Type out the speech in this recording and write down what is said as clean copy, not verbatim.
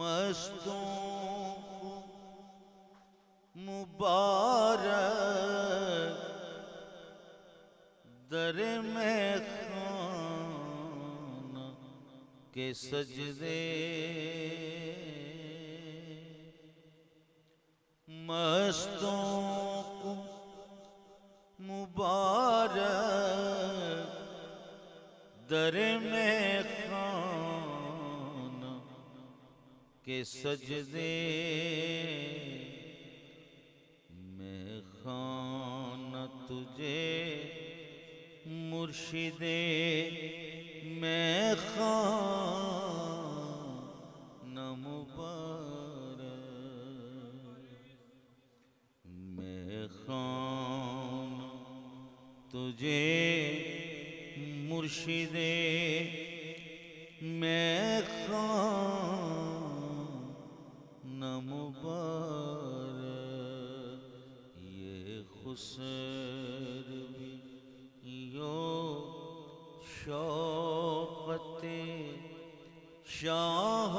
मस्तों मुबारक दर में खाना के सजदे, मस्तों को मुबारक दर में खाना के सजदे, मैं खाना तुझे मुर्शिदे, मैं खाना मुबारक, मैं खाना तुझे मुर्शिदे, मैं खाना मुबारक, ये खुसरवी यो शौक़ते शाह